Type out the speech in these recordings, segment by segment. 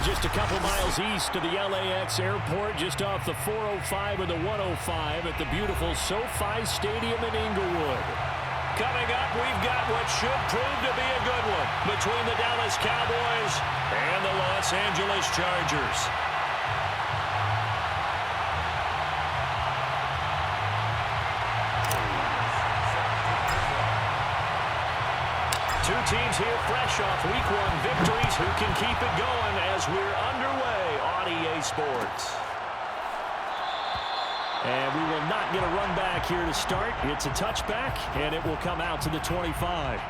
just a couple miles east of the LAX airport, just off the 405 or the 105 at the beautiful SoFi Stadium in Inglewood. Coming up, we've got what should prove to be a good one between the Dallas Cowboys and the Los Angeles Chargers. Two teams here fresh off Week 1 victories who can keep it going as we're underway on EA Sports. And we will not get a run back here to start. It's a touchback, and it will come out to the 25.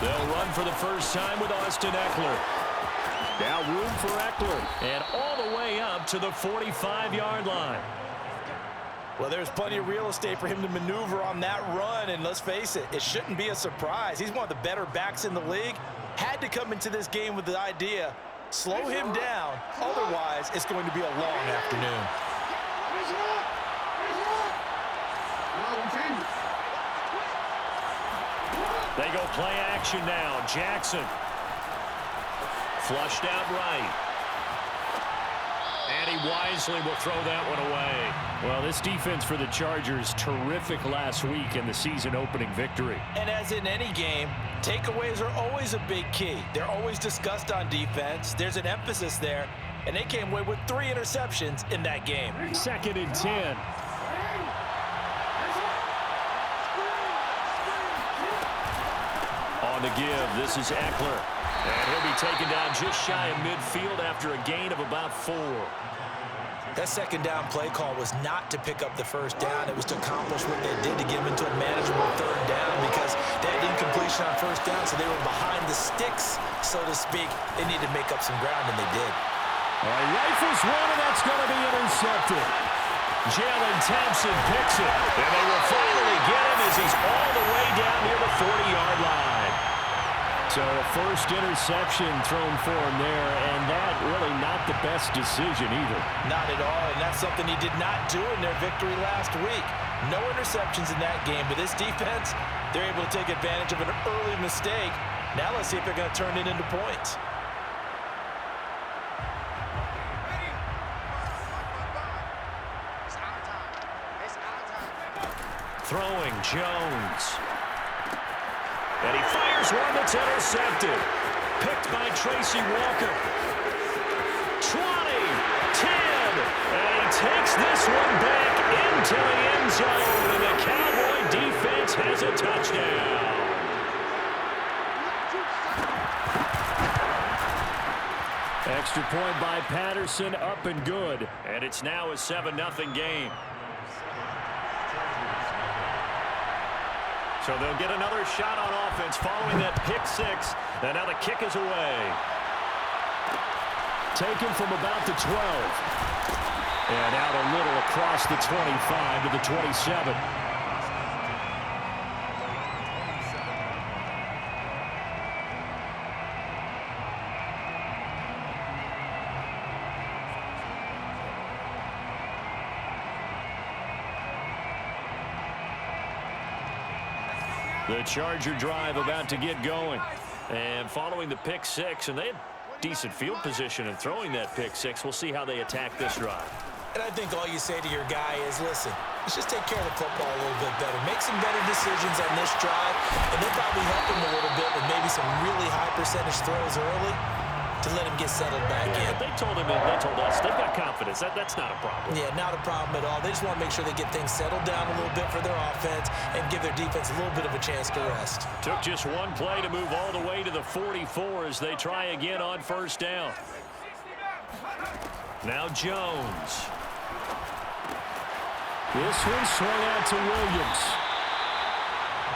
They'll run for the first time with Austin Eckler. Now room for Eckler, and all the way up to the 45-yard line. Well, there's plenty of real estate for him to maneuver on that run, and let's face it, it shouldn't be a surprise. He's one of the better backs in the league. Had to come into this game with the idea, slow him down, otherwise it's going to be a long afternoon. They go play action now. Jackson. Flushed out right. And he wisely will throw that one away. Well, this defense for the Chargers, terrific last week in the season-opening victory. And as in any game, takeaways are always a big key. They're always discussed on defense. There's an emphasis there, and they came away with 3 interceptions in that game. 2nd and 10. On the give, this is Eckler. And he'll be taken down just shy of midfield after a gain of about 4. That second down play call was not to pick up the first down. It was to accomplish what they did to get them into a manageable 3rd down because they had incompletion on first down, so they were behind the sticks, so to speak. They needed to make up some ground, and they did. All right, rifles one, and that's going to be intercepted. Jalen Thompson picks it, and they will finally get him as he's all the way down near the 40-yard line. So a first interception thrown for him there, and that really not the best decision either. Not at all, and that's something he did not do in their victory last week. No interceptions in that game, but this defense, they're able to take advantage of an early mistake. Now let's see if they're going to turn it into points. Throwing Jones. And he fires one that's intercepted. Picked by Tracy Walker. 20, 10, and he takes this one back into the end zone, and the Cowboy defense has a touchdown. Extra point by Patterson, up and good, and it's now a 7-0 game. So they'll get another shot on offense following that pick 6. And now the kick is away. Taken from about the 12. And out a little across the 25 to the 27. The Charger drive about to get going. And following the pick 6, and they had decent field position in throwing that pick 6. We'll see how they attack this drive. And I think all you say to your guy is, listen, let's just take care of the football a little bit better. Make some better decisions on this drive, and they'll probably help him a little bit with maybe some really high percentage throws early to let him get settled back in. They told him, and they told us, they've got confidence. That's not a problem. Yeah, not a problem at all. They just want to make sure they get things settled down a little bit for their offense and give their defense a little bit of a chance to rest. Took just one play to move all the way to the 44 as they try again on first down. Now Jones. This one swung out to Williams.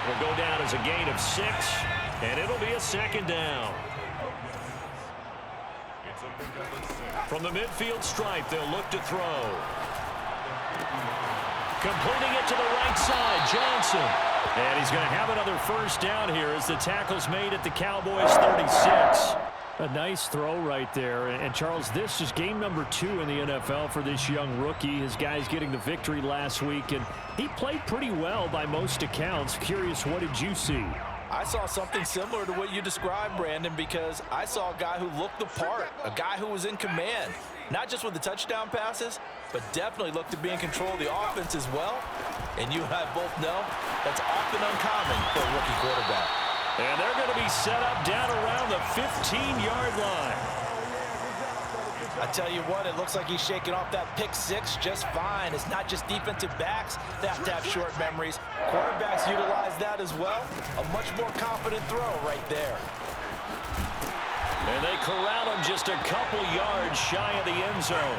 Will go down as a gain of 6, and it'll be a 2nd down. From the midfield stripe, they'll look to throw. Completing it to the right side, Johnson. And he's going to have another first down here as the tackle's made at the Cowboys 36. A nice throw right there. And Charles, this is game number 2 in the NFL for this young rookie. His guys getting the victory last week, and he played pretty well by most accounts. Curious, what did you see? I saw something similar to what you described, Brandon, because I saw a guy who looked the part, a guy who was in command, not just with the touchdown passes, but definitely looked to be in control of the offense as well. And you and I both know that's often uncommon for a rookie quarterback. And they're going to be set up down around the 15-yard line. I tell you what, it looks like he's shaking off that pick six just fine. It's not just defensive backs that have to have short memories. Quarterbacks utilize that as well. A much more confident throw right there. And they corral him just a couple yards shy of the end zone.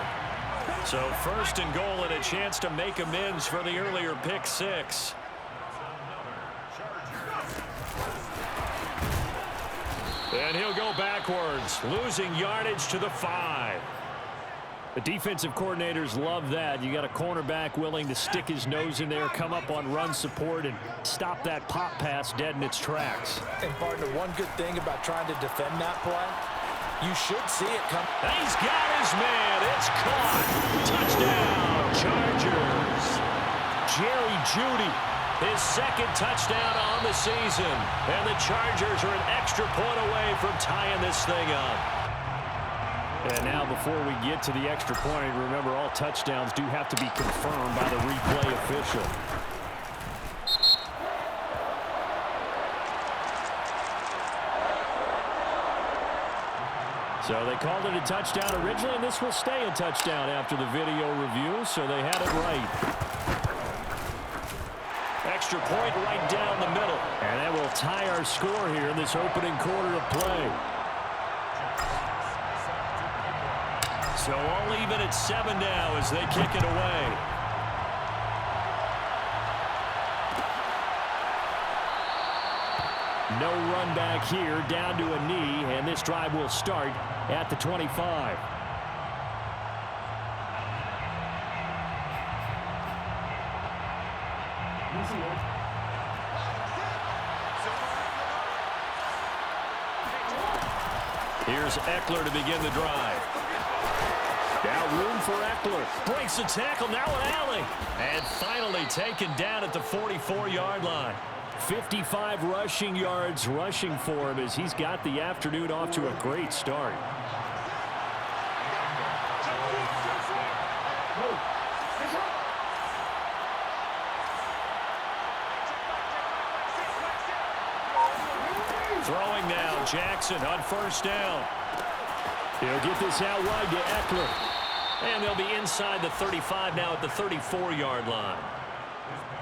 So first and goal and a chance to make amends for the earlier pick six. And he'll go backwards, losing yardage to the 5. The defensive coordinators love that. You got a cornerback willing to stick his nose in there, come up on run support, and stop that pop pass dead in its tracks. And, partner, one good thing about trying to defend that play, you should see it come. He's got his man. It's caught. Touchdown, Chargers. Jerry Jeudy, his second touchdown on the season. And the Chargers are an extra point away from tying this thing up. And now before we get to the extra point, remember all touchdowns do have to be confirmed by the replay official. So they called it a touchdown originally, and this will stay a touchdown after the video review, so they had it right. Extra point right down the middle. And that will tie our score here in this opening quarter of play. So all even at 7 now as they kick it away. No run back here, down to a knee, and this drive will start at the 25. Here's Eckler to begin the drive. Now room for Eckler. Breaks the tackle, now an alley. And finally taken down at the 44-yard line. 55 rushing yards rushing for him as he's got the afternoon off to a great start. Throwing now, Jackson on first down. He'll get this out wide to Eckler. And they'll be inside the 35 now at the 34-yard line.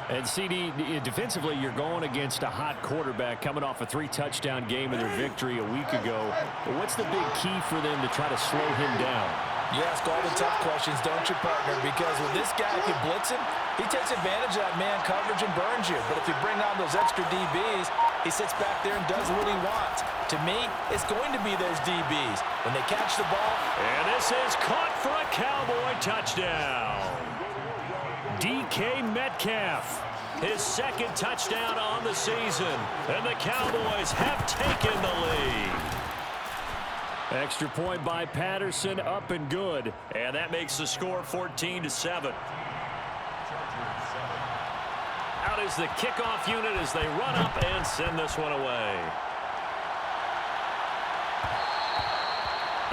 And CD, defensively, you're going against a hot quarterback coming off a 3-touchdown game in their victory a week ago. But what's the big key for them to try to slow him down? You ask all the tough questions, don't you, partner? Because with this guy, if you blitz him, he takes advantage of that man coverage and burns you. But if you bring on those extra DBs, he sits back there and does what he wants. To me, it's going to be those DBs. When they catch the ball. And this is caught for a Cowboy touchdown. DK Metcalf, his second touchdown on the season. And the Cowboys have taken the lead. Extra point by Patterson, up and good. And that makes the score 14-7. Out is the kickoff unit as they run up and send this one away.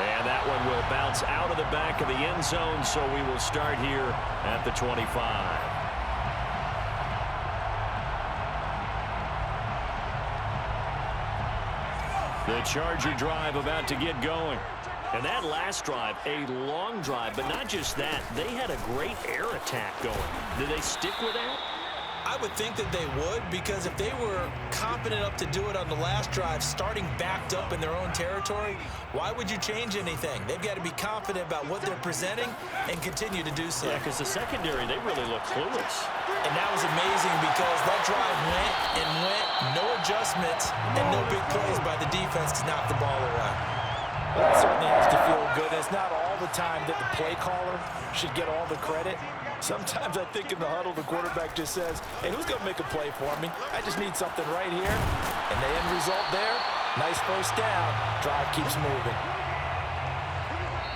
And that one will bounce out of the back of the end zone, so we will start here at the 25. The Charger drive about to get going. And that last drive, a long drive, but not just that. They had a great air attack going. Did they stick with that? I would think that they would, because if they were confident enough to do it on the last drive, starting backed up in their own territory, why would you change anything? They've got to be confident about what they're presenting and continue to do so. Yeah, because the secondary, they really look clueless. And that was amazing because that drive went and went, no adjustments and no big plays by the defense to knock the ball away. Well, that certainly has to feel good. And it's not all the time that the play caller should get all the credit. Sometimes I think in the huddle, the quarterback just says, hey, who's going to make a play for me? I just need something right here. And the end result there, nice first down. Drive keeps moving.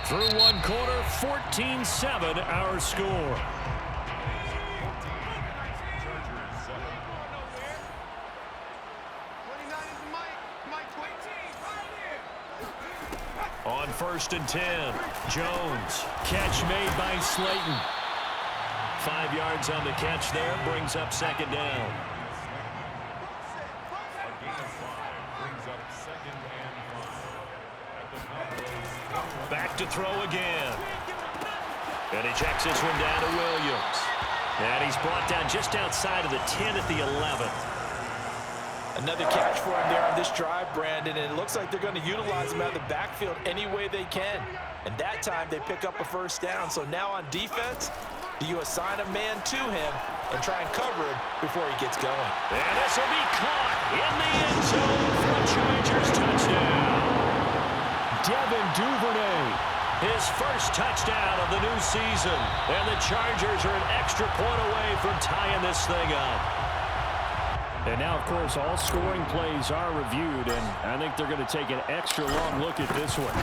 Through one quarter, 14-7 our score. On 1st and 10, Jones. Catch made by Slayton. 5 yards on the catch there, brings up 2nd down. Back to throw again. And he checks this one down to Williams. And he's brought down just outside of the 10 at the 11. Another catch for him there on this drive, Brandon, and it looks like they're going to utilize him out of the backfield any way they can. And that time they pick up a first down. So now on defense, do you assign a man to him and try and cover him before he gets going? And this will be caught in the end zone for a Chargers touchdown. Devin Duvernay, his first touchdown of the new season. And the Chargers are an extra point away from tying this thing up. And now, of course, all scoring plays are reviewed, and I think they're going to take an extra long look at this one.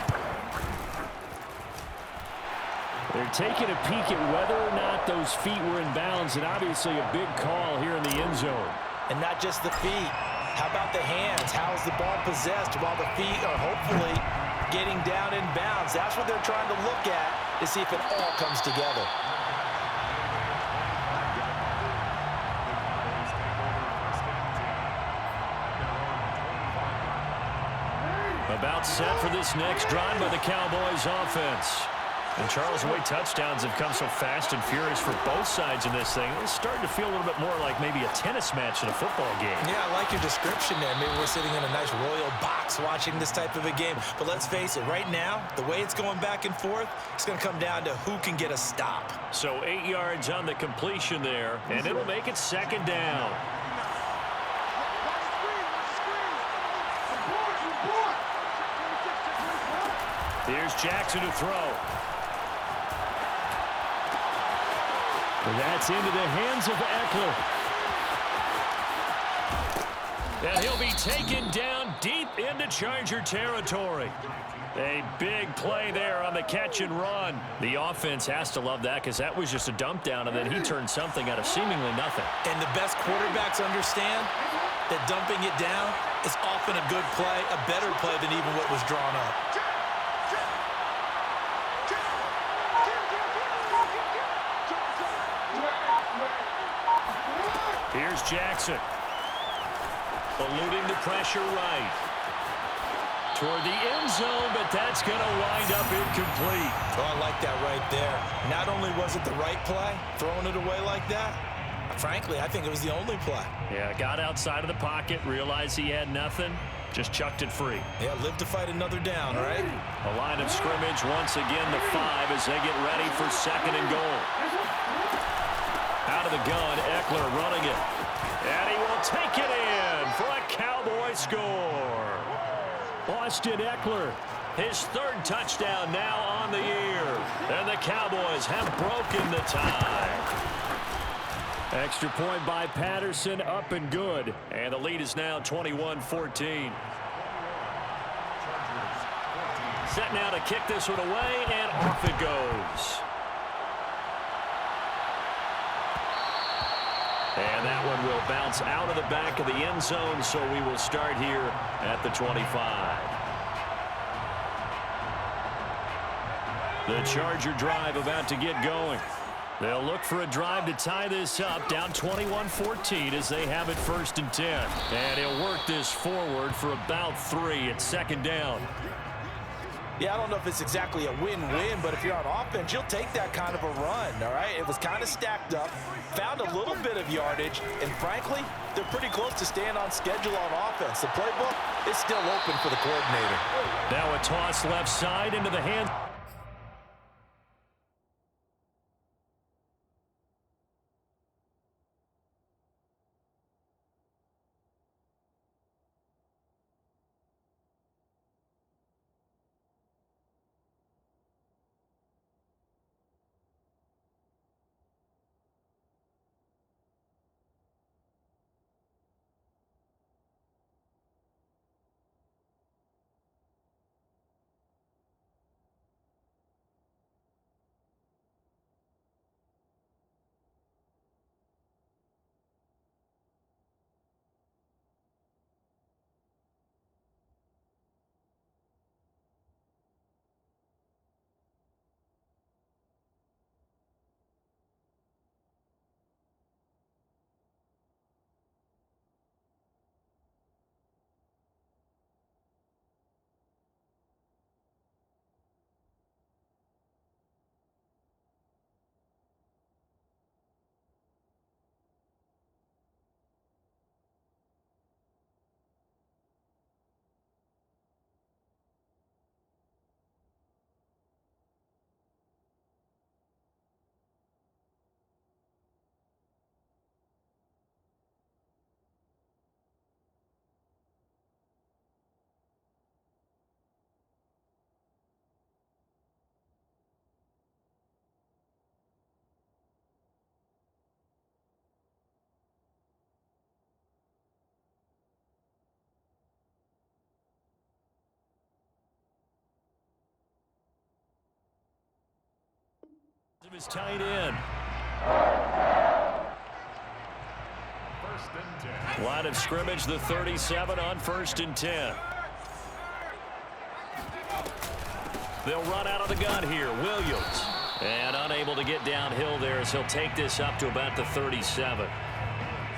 They're taking a peek at whether or not those feet were in bounds, and obviously a big call here in the end zone. And not just the feet. How about the hands? How is the ball possessed while the feet are hopefully getting down in bounds? That's what they're trying to look at to see if it all comes together. About set for this next drive by the Cowboys offense. And Charles, the way touchdowns have come so fast and furious for both sides in this thing, it's starting to feel a little bit more like maybe a tennis match in a football game. Yeah, I like your description there. Maybe we're sitting in a nice royal box watching this type of a game. But let's face it, right now, the way it's going back and forth, it's going to come down to who can get a stop. So 8 yards on the completion there, and it'll make it 2nd down. Here's Jackson to throw. And that's into the hands of Eckler. And he'll be taken down deep into Charger territory. A big play there on the catch and run. The offense has to love that because that was just a dump down, and then he turned something out of seemingly nothing. And the best quarterbacks understand that dumping it down is often a good play, a better play than even what was drawn up. Here's Jackson. Eluding the pressure right. Toward the end zone, but that's going to wind up incomplete. Oh, I like that right there. Not only was it the right play, throwing it away like that, frankly, I think it was the only play. Yeah, got outside of the pocket, realized he had nothing, just chucked it free. Yeah, live to fight another down, right? A line of scrimmage, once again the 5 as they get ready for 2nd and goal. Out of the gun, Eckler running it. And he will take it in for a Cowboy score. Austin Eckler, his 3rd touchdown now on the year. And the Cowboys have broken the tie. Extra point by Patterson, up and good. And the lead is now 21-14. Set now to kick this one away, and off it goes. And that one will bounce out of the back of the end zone, so we will start here at the 25. The Charger drive about to get going. They'll look for a drive to tie this up, down 21-14 as they have it 1st and 10. And he'll work this forward for about 3 at 2nd down. Yeah, I don't know if it's exactly a win-win, but if you're on offense, you'll take that kind of a run, all right? It was kind of stacked up, found a little bit of yardage, and frankly, they're pretty close to staying on schedule on offense. The playbook is still open for the coordinator. Now a toss left side into the hands. of his tight end. Line of scrimmage, the 37 on 1st and 10. They'll run out of the gun here. Williams. And unable to get downhill there as he'll take this up to about the 37.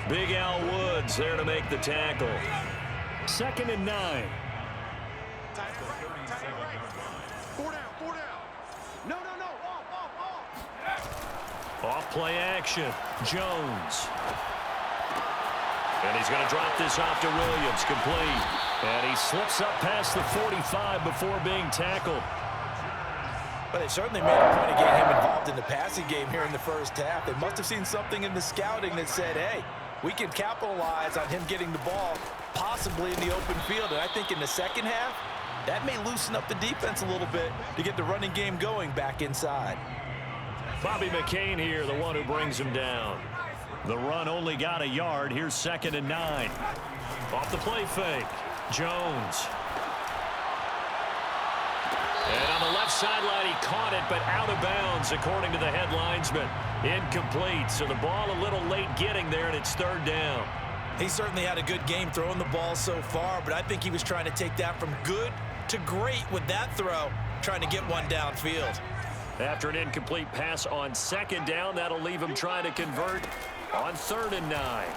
Big Al Woods there to make the tackle. 2nd and 9. Off play action. Jones. And he's going to drop this off to Williams. Complete. And he slips up past the 45 before being tackled. But they certainly made a point of getting him involved in the passing game here in the first half. They must have seen something in the scouting that said, hey, we can capitalize on him getting the ball possibly in the open field. And I think in the second half, that may loosen up the defense a little bit to get the running game going back inside. Bobby McCain here, the one who brings him down. The run only got a yard. Here's 2nd and 9. Off the play fake. Jones. And on the left sideline, he caught it, but out of bounds, according to the head linesman. Incomplete, so the ball a little late getting there, and it's 3rd down. He certainly had a good game throwing the ball so far, but I think he was trying to take that from good to great with that throw, trying to get one downfield. After an incomplete pass on 2nd down, that'll leave him trying to convert on 3rd and 9.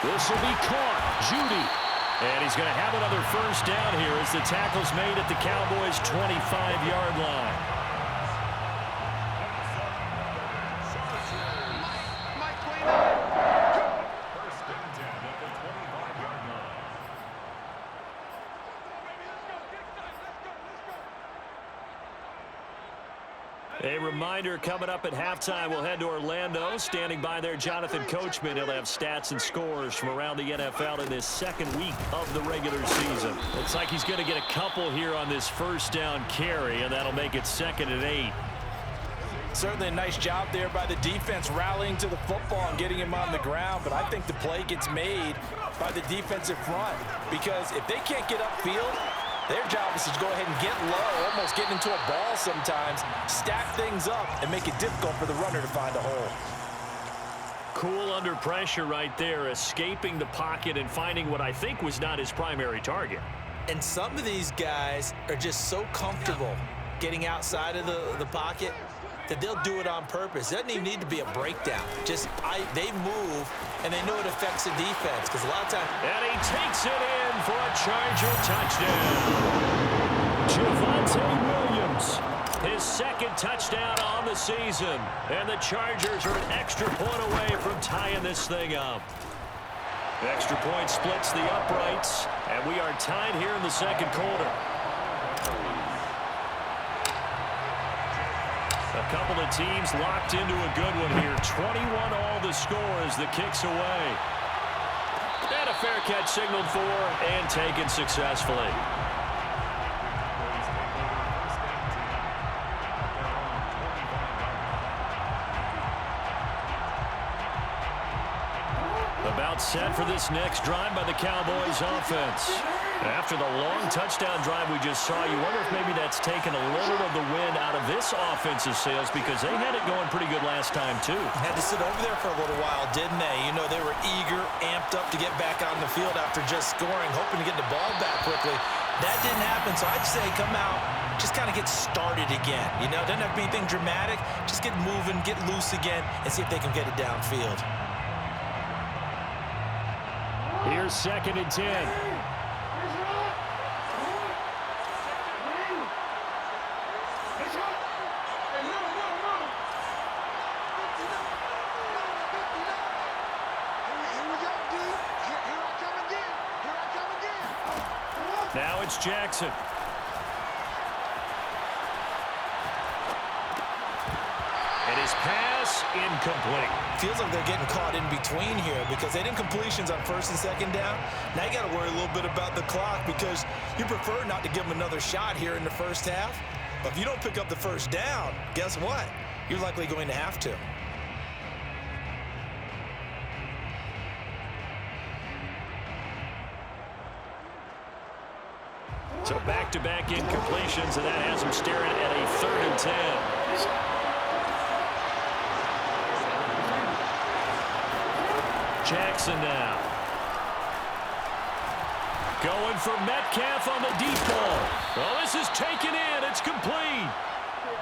This will be caught. Judy. And he's going to have another 1st down here as the tackle's made at the Cowboys' 25-yard line. A reminder coming up at halftime, we'll head to Orlando. Standing by there, Jonathan Coachman. He'll have stats and scores from around the NFL in this 2nd week of the regular season. Looks like he's going to get a couple here on this 1st down carry, and that'll make it 2nd and 8. Certainly a nice job there by the defense rallying to the football and getting him on the ground, but I think the play gets made by the defensive front because if they can't get upfield, their job is to go ahead and get low, almost get into a ball sometimes, stack things up, and make it difficult for the runner to find a hole. Cool under pressure right there, escaping the pocket and finding what I think was not his primary target. And some of these guys are just so comfortable getting outside of the pocket that they'll do it on purpose. It doesn't even need to be a breakdown. They move, and they know it affects the defense because a lot of times. And he takes it in for a Charger touchdown. Javonte Williams, his 2nd touchdown on the season. And the Chargers are an extra point away from tying this thing up. The extra point splits the uprights, and we are tied here in the 2nd quarter. A couple of teams locked into a good one here. 21 all the score as the kick's away. And a fair catch signaled for and taken successfully. About set for this next drive by the Cowboys offense. After the long touchdown drive we just saw, you wonder if maybe that's taken a little of the wind out of this offensive sails because they had it going pretty good last time too. Had to sit over there for a little while, didn't they? You know, they were eager, amped up to get back on the field after just scoring, hoping to get the ball back quickly. That didn't happen, so I'd say come out, just kind of get started again. You know, doesn't have to be anything dramatic. Just get moving, get loose again, and see if they can get it downfield. Here's 2nd and 10. Now it's Jackson. And his pass incomplete. Feels like they're getting caught in between here because they didn't completions on 1st and 2nd down. Now you got to worry a little bit about the clock because you prefer not to give them another shot here in the 1st half. But if you don't pick up the 1st down, guess what? You're likely going to have to. So back-to-back incompletions, and that has him staring at a 3rd and 10. Jackson now. Going for Metcalf on the deep ball. Well, this is taken in. It's complete.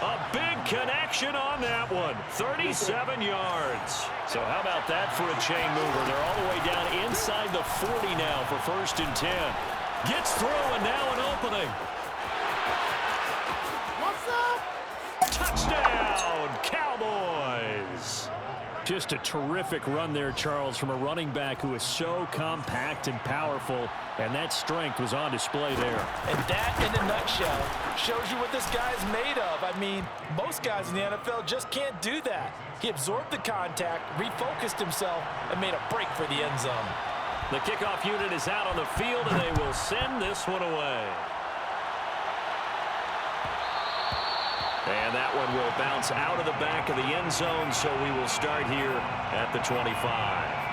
A big connection on that one. 37 yards. So how about that for a chain mover? They're all the way down inside the 40 now for 1st and 10. Gets through, and now an opening. What's up? Touchdown, Cowboys. Just a terrific run there, Charles, from a running back who is so compact and powerful, and that strength was on display there. And that, in a nutshell, shows you what this guy's made of. I mean, most guys in the NFL just can't do that. He absorbed the contact, refocused himself, and made a break for the end zone. The kickoff unit is out on the field, and they will send this one away. And that one will bounce out of the back of the end zone, so we will start here at the 25.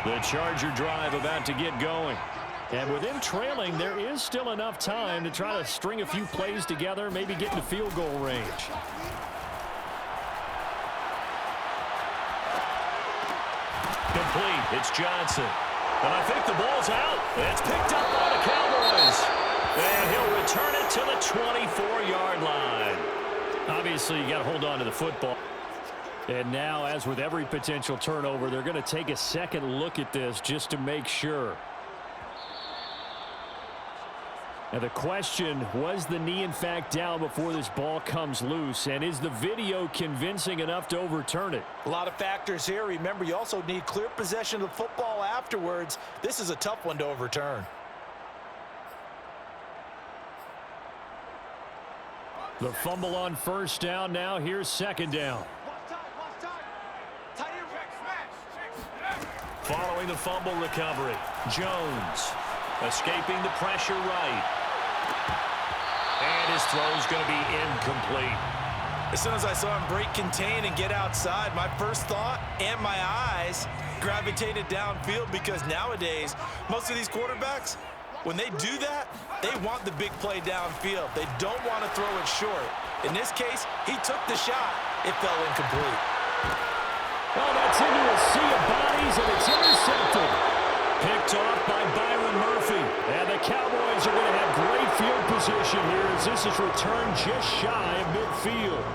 The Charger drive about to get going. And with them trailing, there is still enough time to try to string a few plays together, maybe get into field goal range. Complete. It's Johnson. And I think the ball's out. It's picked up by the Cowboys. And he'll return it to the 24-yard line. Obviously, you got to hold on to the football. And now, as with every potential turnover, they're going to take a second look at this just to make sure. Now the question, was the knee in fact down before this ball comes loose? And is the video convincing enough to overturn it? A lot of factors here. Remember, you also need clear possession of the football afterwards. This is a tough one to overturn. The fumble on 1st down. Now here's 2nd down. Following the fumble recovery, Jones escaping the pressure right. And his throw's going to be incomplete. As soon as I saw him break contain and get outside, my first thought and my eyes gravitated downfield, because nowadays, most of these quarterbacks, when they do that, they want the big play downfield. They don't want to throw it short. In this case, he took the shot. It fell incomplete. Well, that's into a sea of bodies, and it's intercepted. Picked off by Byron Murphy. And the Cowboys are going to have great field position here as this is returned just shy of midfield.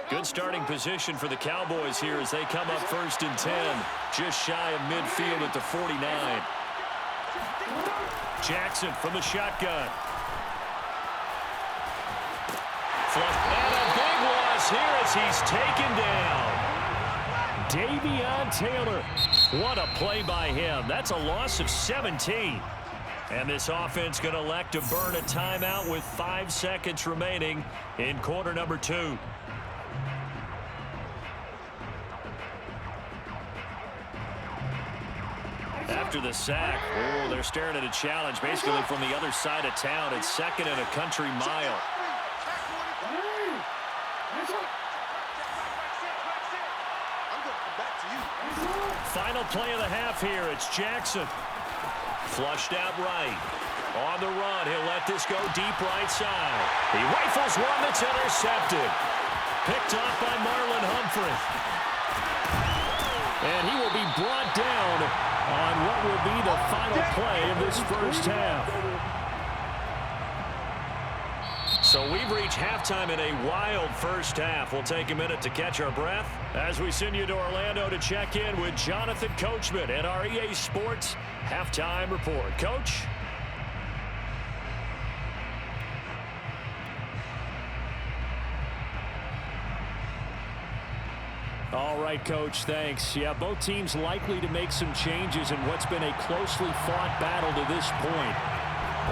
Good starting position for the Cowboys here as they come up 1st and 10. Just shy of midfield at the 49. Jackson from the shotgun. And a big loss here as he's taken down. Davion Taylor. What a play by him. That's a loss of 17. And this offense going to elect to burn a timeout with 5 seconds remaining in quarter number 2. After the sack, oh, they're staring at a challenge basically from the other side of town. It's 2nd and a country mile. Final play of the half here. It's Jackson. Flushed out right. On the run, he'll let this go deep right side. He rifles one that's intercepted. Picked off by Marlon Humphrey. And he will be brought down on what will be the final play of this 1st half. So we've reached halftime in a wild 1st half. We'll take a minute to catch our breath as we send you to Orlando to check in with Jonathan Coachman at our EA Sports Halftime Report. Coach? All right, Coach, thanks. Yeah, both teams likely to make some changes in what's been a closely fought battle to this point.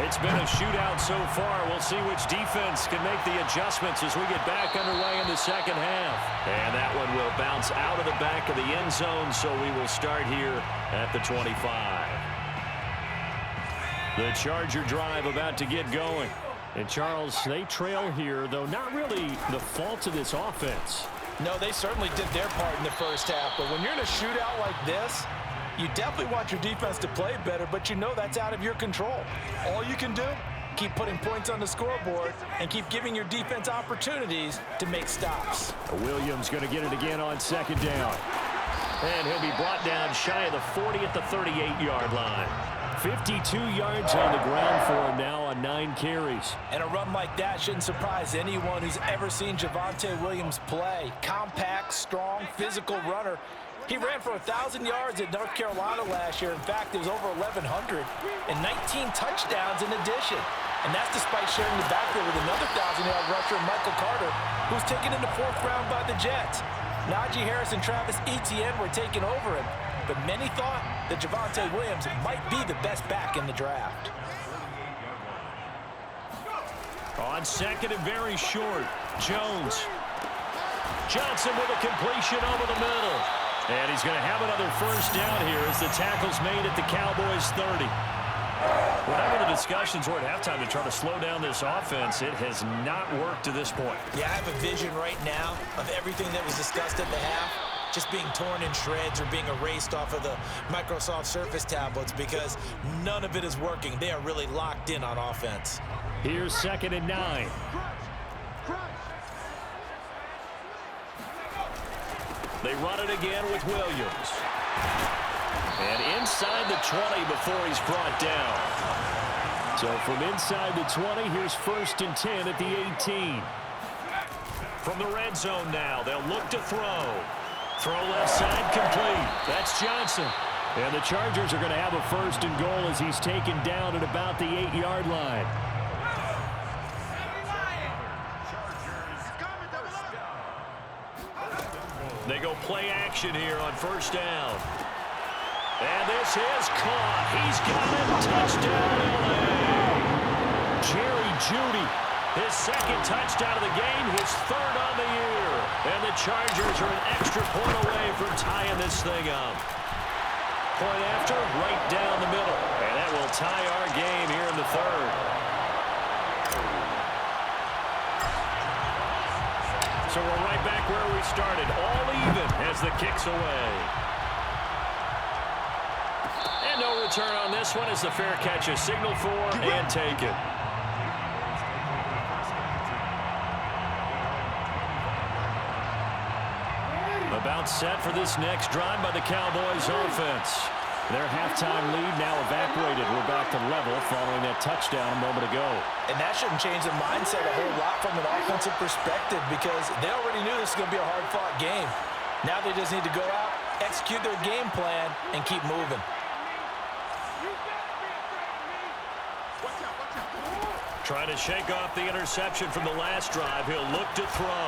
It's been a shootout so far. We'll see which defense can make the adjustments as we get back underway in the second half. And that one will bounce out of the back of the end zone, so we will start here at the 25. The Charger drive about to get going. And, Charles, they trail here, though not really the fault of this offense. No, they certainly did their part in the first half. But when you're in a shootout like this, you definitely want your defense to play better, but you know that's out of your control. All you can do, keep putting points on the scoreboard and keep giving your defense opportunities to make stops. Williams going to get it again on second down. And he'll be brought down shy of the 40 at the 38-yard line. 52 yards on the ground for him now on 9 carries. And a run like that shouldn't surprise anyone who's ever seen Javonte Williams play. Compact, strong, physical runner. He ran for 1,000 yards at North Carolina last year. In fact, it was over 1,100 and 19 touchdowns in addition. And that's despite sharing the backfield with another 1,000-yard rusher, Michael Carter, who was taken in the 4th round by the Jets. Najee Harris and Travis Etienne were taking over him, but many thought that Javonte Williams might be the best back in the draft. On second and very short, Jones. Johnson with a completion over the middle. And he's going to have another first down here as the tackle's made at the Cowboys 30. Whatever the discussions were at halftime to try to slow down this offense, it has not worked to this point. Yeah, I have a vision right now of everything that was discussed at the half just being torn in shreds or being erased off of the Microsoft Surface tablets because none of it is working. They are really locked in on offense. Here's second and 9. They run it again with Williams. And inside the 20 before he's brought down. So from inside the 20, here's first and 10 at the 18. From the red zone now, they'll look to throw. Throw left side complete. That's Johnson. And the Chargers are going to have a first and goal as he's taken down at about the 8-yard line. They go play action here on first down. And this is caught. He's got it. Touchdown, LA. Jerry Jeudy, his second touchdown of the game, his 3rd on the year. And the Chargers are an extra point away from tying this thing up. Point after, right down the middle. And that will tie our game here in the 3rd. So we're right back where we started, all even as the kick's away. And no return on this one as the fair catch is signaled for and taken. About set for this next drive by the Cowboys offense. Their halftime lead now evaporated. We're back to level following that touchdown a moment ago. And that shouldn't change the mindset a whole lot from an offensive perspective because they already knew this was going to be a hard-fought game. Now they just need to go out, execute their game plan, and keep moving. Trying to shake off the interception from the last drive. He'll look to throw.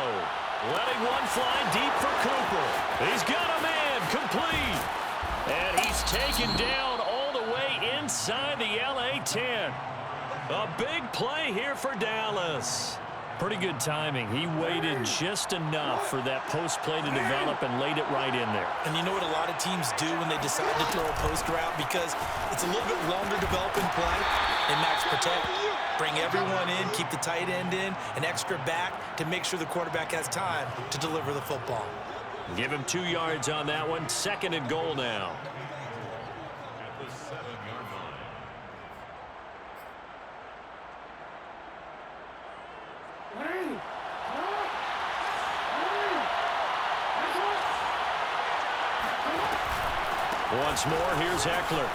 Letting one fly deep for Cooper. He's got a man complete. And he's taken down all the way inside the LA 10. A big play here for Dallas. Pretty good timing. He waited just enough for that post play to develop and laid it right in there. And you know what a lot of teams do when they decide to throw a post route? Because it's a little bit longer developing play. They max protect, bring everyone in, keep the tight end in, an extra back to make sure the quarterback has time to deliver the football. Give him 2 yards on that one. 2nd and goal now. Once more, here's Eckler.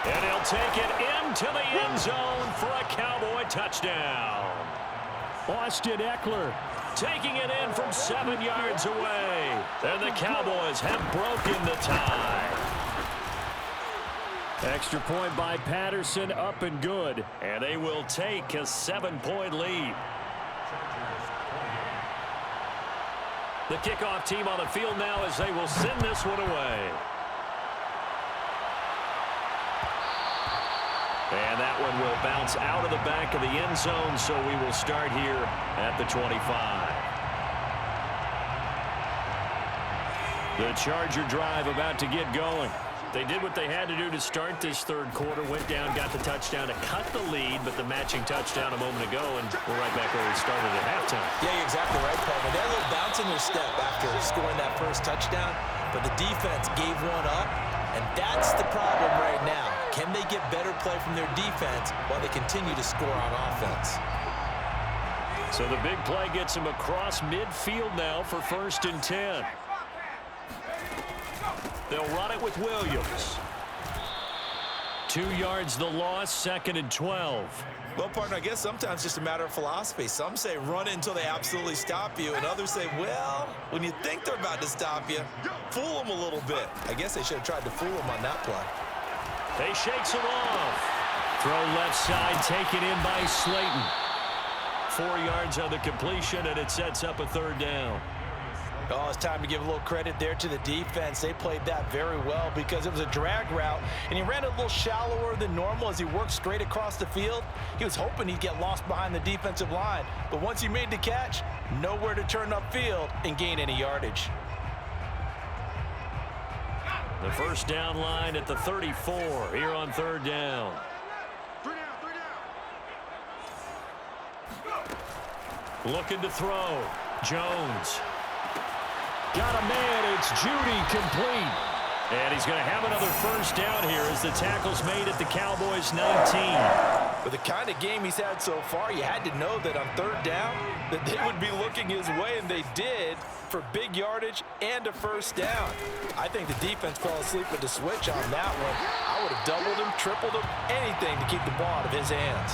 And he'll take it into the end zone for a Cowboy touchdown. Austin Eckler taking it in from 7 yards away. And the Cowboys have broken the tie. Extra point by Patterson, up and good. And they will take a 7-point lead. The kickoff team on the field now as they will send this one away. And that one will bounce out of the back of the end zone, so we will start here at the 25. The Charger drive about to get going. They did what they had to do to start this third quarter, went down, got the touchdown to cut the lead, but the matching touchdown a moment ago, and we're right back where we started at halftime. Yeah, you're exactly right, Paul. They had a little bounce in their step after scoring that first touchdown, but the defense gave one up, and that's the problem right now. Can they get better play from their defense while they continue to score on offense? So the big play gets him across midfield now for 1st and 10. They'll run it with Williams. 2 yards the loss, 2nd and 12. Well, partner, I guess sometimes it's just a matter of philosophy. Some say run it until they absolutely stop you, and others say, well, when you think they're about to stop you, fool them a little bit. I guess they should have tried to fool them on that play. They shakes him off. Throw left side, taken in by Slayton. 4 yards on the completion, and it sets up a 3rd down. Oh, it's time to give a little credit there to the defense. They played that very well because it was a drag route, and he ran a little shallower than normal as he worked straight across the field. He was hoping he'd get lost behind the defensive line, but once he made the catch, nowhere to turn upfield and gain any yardage. The 1st down line at the 34 here on 3rd down. Looking to throw. Jones. Got a man. It's Judy complete. And he's going to have another 1st down here as the tackle's made at the Cowboys 19. With the kind of game he's had so far, you had to know that on 3rd down that they would be looking his way, and they did for big yardage and a 1st down. I think the defense fell asleep with the switch on that one. I would have doubled him, tripled him, anything to keep the ball out of his hands.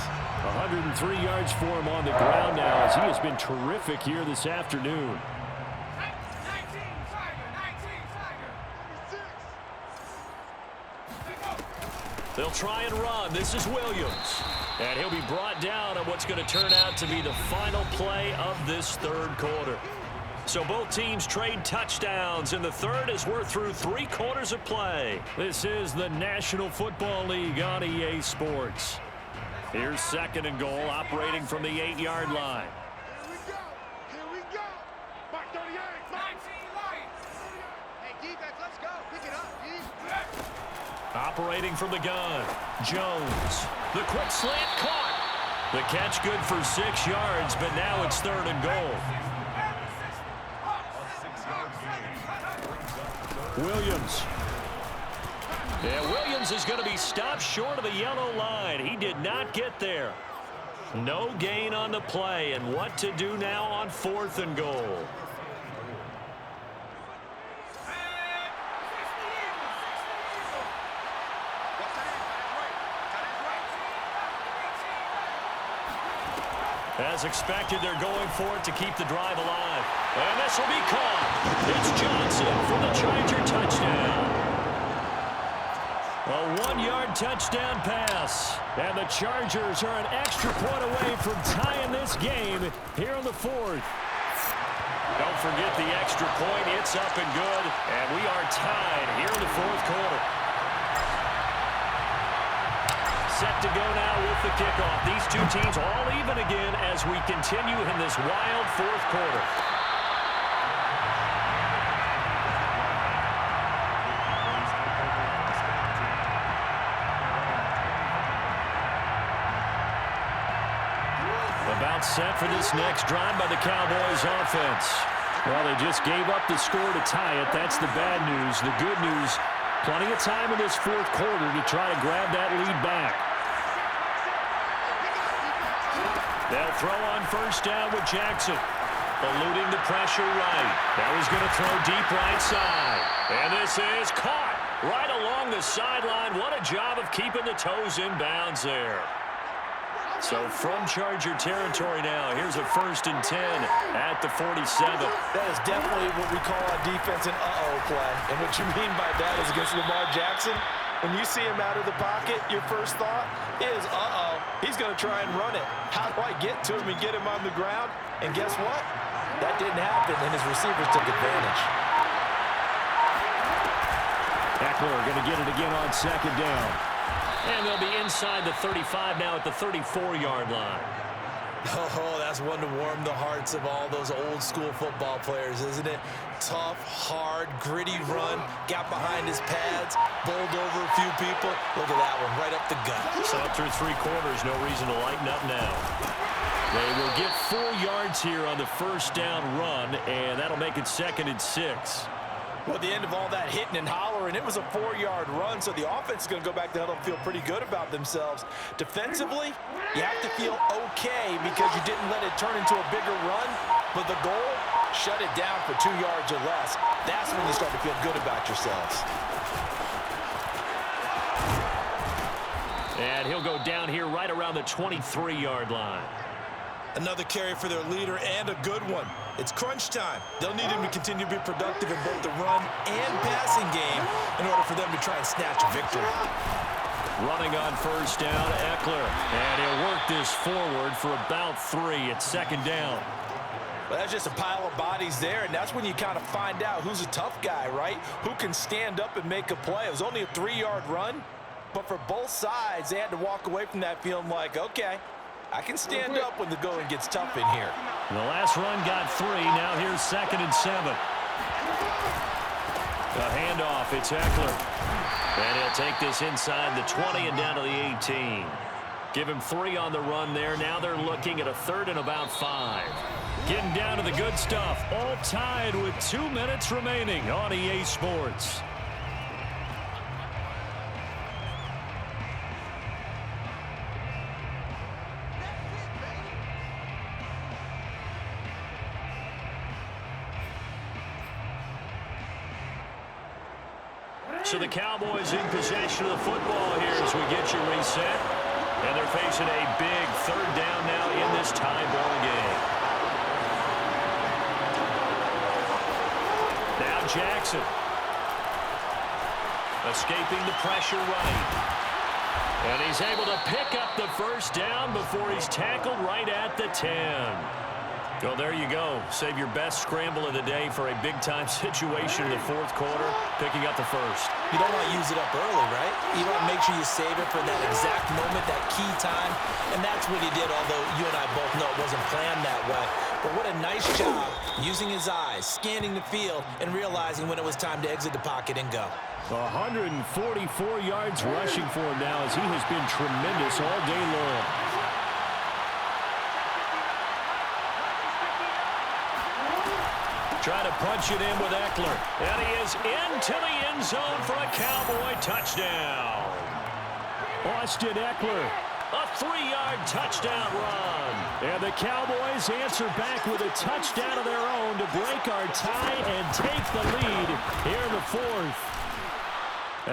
103 yards for him on the ground now as he has been terrific here this afternoon. They'll try and run. This is Williams. And he'll be brought down on what's going to turn out to be the final play of this 3rd quarter. So both teams trade touchdowns in the 3rd as we're through 3 quarters of play. This is the National Football League on EA Sports. Here's 2nd and goal, operating from the 8-yard line. Here we go. Mark 38. 19 Lions. Hey, defense, let's go. Pick it up, D. Operating from the gun, Jones. The quick slant caught. The catch good for 6 yards, but now it's 3rd and goal. Williams. Yeah, Williams is going to be stopped short of the yellow line. He did not get there. No gain on the play, and what to do now on 4th and goal. As expected, they're going for it to keep the drive alive. And this will be caught. It's Johnson for the Charger touchdown. A 1-yard touchdown pass. And the Chargers are an extra point away from tying this game here in the 4th. Don't forget the extra point. It's up and good. And we are tied here in the 4th quarter. Set to go now with the kickoff. These two teams all even again as we continue in this wild 4th quarter. About set for this next drive by the Cowboys offense. Well, they just gave up the score to tie it. That's the bad news. The good news, plenty of time in this 4th quarter to try to grab that lead back. They'll throw on 1st down with Jackson. Eluding the pressure right. That was going to throw deep right side. And this is caught right along the sideline. What a job of keeping the toes in bounds there. So from Charger territory now, here's a 1st and 10 at the 47. That is definitely what we call a defense and uh-oh play. And what you mean by that is against Lamar Jackson, when you see him out of the pocket, your first thought is, uh-oh, he's going to try and run it. How do I get to him and get him on the ground? And guess what? That didn't happen, and his receivers took advantage. Eckler going to get it again on 2nd down. And they'll be inside the 35 now at the 34-yard line. Oh, that's one to warm the hearts of all those old school football players, isn't it? Tough, hard, gritty run, got behind his pads, bowled over a few people. Look at that one, right up the gut. So up through 3 quarters, no reason to lighten up now. They will get 4 yards here on the first down run, and that'll make it 2nd and 6. Well, at the end of all that hitting and hollering, it was a 4-yard run, so the offense is going to go back to huddle and feel pretty good about themselves. Defensively, you have to feel okay because you didn't let it turn into a bigger run, but the goal, shut it down for 2 yards or less. That's when you start to feel good about yourselves. And he'll go down here right around the 23-yard line. Another carry for their leader, and a good one. It's crunch time. They'll need him to continue to be productive in both the run and passing game in order for them to try and snatch a victory. Running on first down, Eckler. And he'll work this forward for about 3 at 2nd down. Well, that's just a pile of bodies there, and that's when you kind of find out who's a tough guy, right? Who can stand up and make a play. It was only a 3-yard run, but for both sides, they had to walk away from that feeling like, okay, I can stand up when the going gets tough in here. The last run got 3. Now here's 2nd and 7. The handoff, it's Eckler. And he'll take this inside the 20 and down to the 18. Give him 3 on the run there. Now they're looking at a 3rd and about 5. Getting down to the good stuff. All tied with 2 minutes remaining on EA Sports. So the Cowboys in possession of the football here as we get you reset. And they're facing a big 3rd down now in this tie ball game. Now Jackson. Escaping the pressure right. And he's able to pick up the first down before he's tackled right at the 10. Well, there you go. Save your best scramble of the day for a big-time situation in the 4th quarter, picking up the first. You don't want to use it up early, right? You want to make sure you save it for that exact moment, that key time, and that's what he did, although you and I both know it wasn't planned that way. But what a nice job using his eyes, scanning the field, and realizing when it was time to exit the pocket and go. 144 yards rushing for him now as he has been tremendous all day long. Trying to punch it in with Eckler. And he is into the end zone for a Cowboy touchdown. Austin Eckler, a 3-yard touchdown run. And the Cowboys answer back with a touchdown of their own to break our tie and take the lead here in the 4th.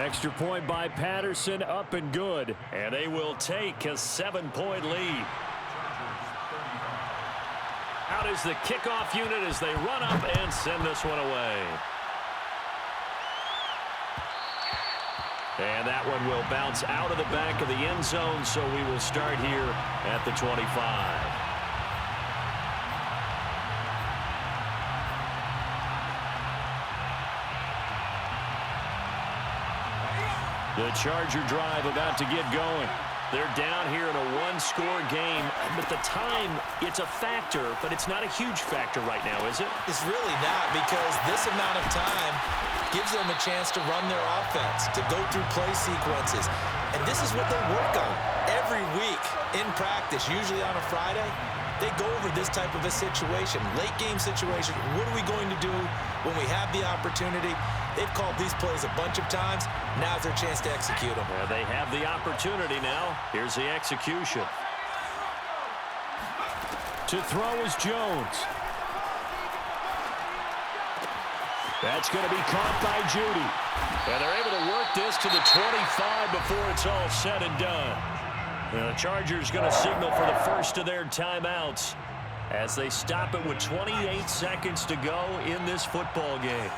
Extra point by Patterson, up and good. And they will take a 7-point lead. Out is the kickoff unit as they run up and send this one away. And that one will bounce out of the back of the end zone, so we will start here at the 25. The Charger drive about to get going. They're down here in a 1-score game, but the time, it's a factor, but it's not a huge factor right now, is it? It's really not, because this amount of time gives them a chance to run their offense, to go through play sequences. And this is what they work on every week in practice, usually on a Friday. They go over this type of a situation, late game situation. What are we going to do when we have the opportunity? They've called these plays a bunch of times. Now's their chance to execute them. Yeah, they have the opportunity now. Here's the execution. To throw is Jones. That's going to be caught by Judy. And they're able to work this to the 25 before it's all said and done. And the Chargers going to signal for the first of their timeouts as they stop it with 28 seconds to go in this football game.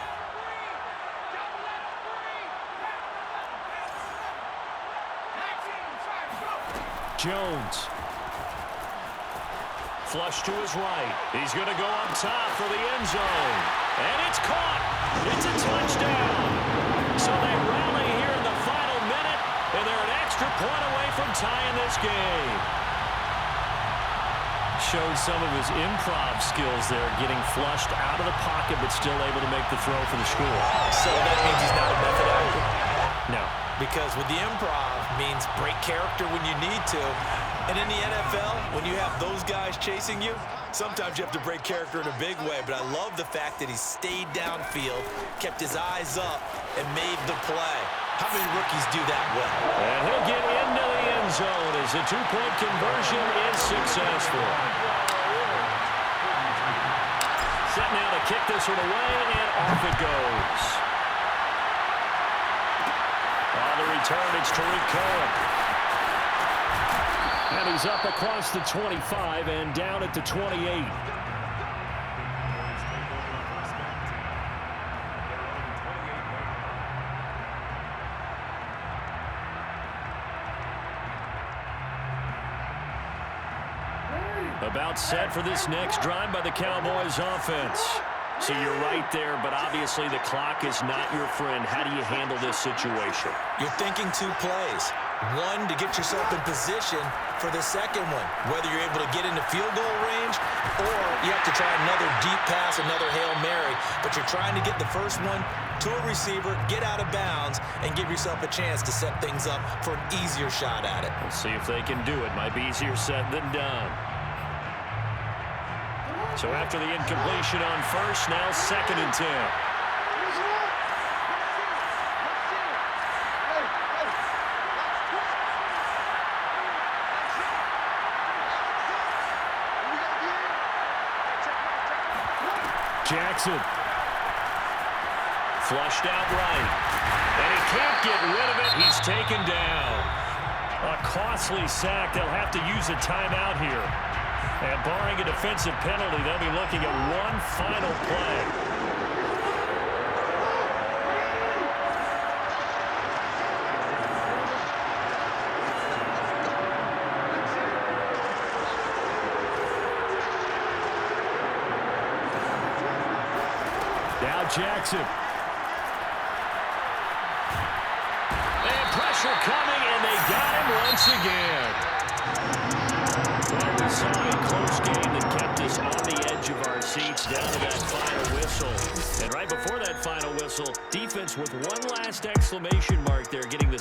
Jones. Flush to his right. He's going to go up top for the end zone. And it's caught. It's a touchdown. So they rally here in the final minute, and they're an extra extra point away from tying this game. Showed some of his improv skills there, getting flushed out of the pocket but still able to make the throw for the score. So that means he's not a method actor? No. Because with the improv means break character when you need to. And in the NFL, when you have those guys chasing you, sometimes you have to break character in a big way. But I love the fact that he stayed downfield, kept his eyes up, and made the play. How many rookies do that well? And he'll get into the end zone as the two-point conversion is successful. Set now to kick this one away, and off it goes. On the return, it's Tariq Cohen. And he's up across the 25 and down at the 28. About set for this next drive by the Cowboys offense. So you're right there, but obviously the clock is not your friend. How do you handle this situation? You're thinking two plays. One, to get yourself in position for the second one, whether you're able to get into field goal range or you have to try another deep pass, another Hail Mary, but you're trying to get the first one to a receiver, get out of bounds, and give yourself a chance to set things up for an easier shot at it. We'll see if they can do it. Might be easier said than done. So after the incompletion on first, now 2nd and 10. Jackson. Flushed out right. And he can't get rid of it. He's taken down. A costly sack. They'll have to use a timeout here. And barring a defensive penalty, they'll be looking at one final play. Now Jackson. And pressure coming, and they got him once again. Well, we saw a close game that kept us on the edge of our seats down to that final whistle. And right before that final whistle, defense with one last exclamation mark there, getting the